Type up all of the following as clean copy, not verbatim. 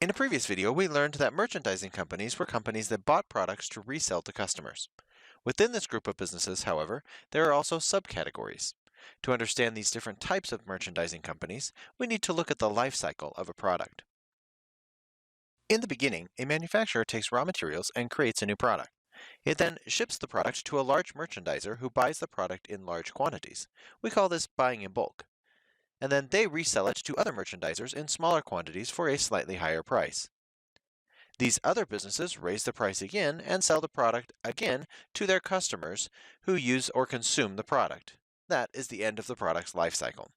In a previous video, we learned that merchandising companies were companies that bought products to resell to customers. Within this group of businesses, however, there are also subcategories. To understand these different types of merchandising companies, we need to look at the life cycle of a product. In the beginning, a manufacturer takes raw materials and creates a new product. It then ships the product to a large merchandiser who buys the product in large quantities. We call this buying in bulk. And then they resell it to other merchandisers in smaller quantities for a slightly higher price. These other businesses raise the price again and sell the product again to their customers who use or consume the product. That is the end of the product's life cycle.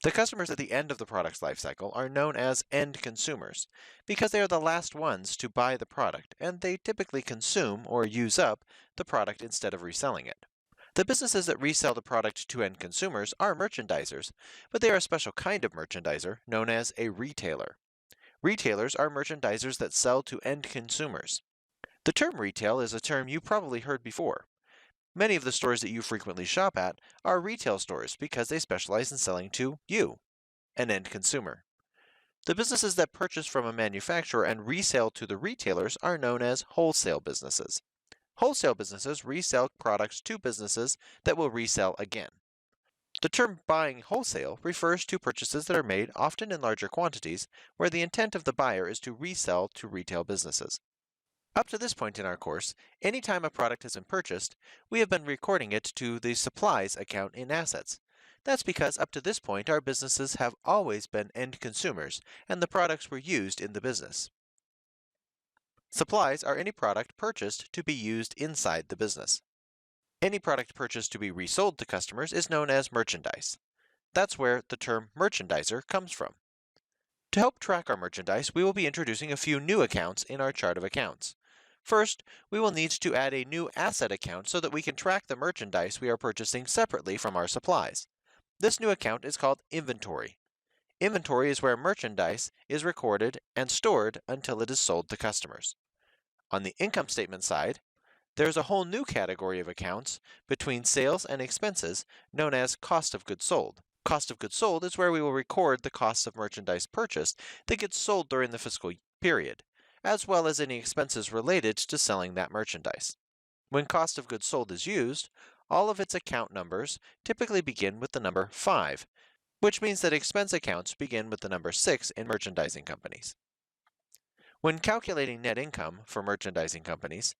The customers at the end of the product's life cycle are known as end consumers because they are the last ones to buy the product and they typically consume or use up the product instead of reselling it. The businesses that resell the product to end consumers are merchandisers, but they are a special kind of merchandiser known as a retailer. Retailers are merchandisers that sell to end consumers. The term retail is a term you probably heard before. Many of the stores that you frequently shop at are retail stores because they specialize in selling to you, an end consumer. The businesses that purchase from a manufacturer and resell to the retailers are known as wholesale businesses. Wholesale businesses resell products to businesses that will resell again. The term buying wholesale refers to purchases that are made often in larger quantities where the intent of the buyer is to resell to retail businesses. Up to this point in our course, any time a product has been purchased, we have been recording it to the supplies account in assets. That's because up to this point our businesses have always been end consumers and the products were used in the business. Supplies are any product purchased to be used inside the business. Any product purchased to be resold to customers is known as merchandise. That's where the term merchandiser comes from. To help track our merchandise, we will be introducing a few new accounts in our chart of accounts. First, we will need to add a new asset account so that we can track the merchandise we are purchasing separately from our supplies. This new account is called inventory. Inventory is where merchandise is recorded and stored until it is sold to customers. On the income statement side, there's a whole new category of accounts between sales and expenses known as cost of goods sold. Cost of goods sold is where we will record the cost of merchandise purchased that gets sold during the fiscal period, as well as any expenses related to selling that merchandise. When cost of goods sold is used, all of its account numbers typically begin with the number 5, which means that expense accounts begin with the number 6 in merchandising companies. When calculating net income for merchandising companies,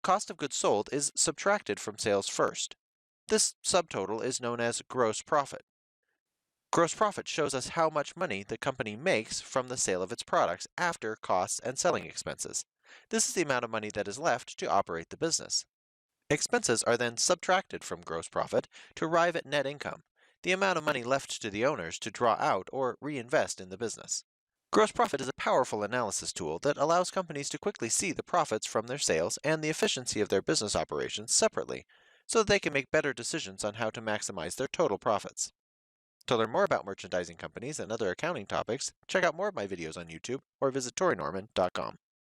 cost of goods sold is subtracted from sales first. This subtotal is known as gross profit. Gross profit shows us how much money the company makes from the sale of its products after costs and selling expenses. This is the amount of money that is left to operate the business. Expenses are then subtracted from gross profit to arrive at net income, the amount of money left to the owners to draw out or reinvest in the business. Gross profit is a powerful analysis tool that allows companies to quickly see the profits from their sales and the efficiency of their business operations separately, so that they can make better decisions on how to maximize their total profits. To learn more about merchandising companies and other accounting topics, check out more of my videos on YouTube or visit ToriNorman.com.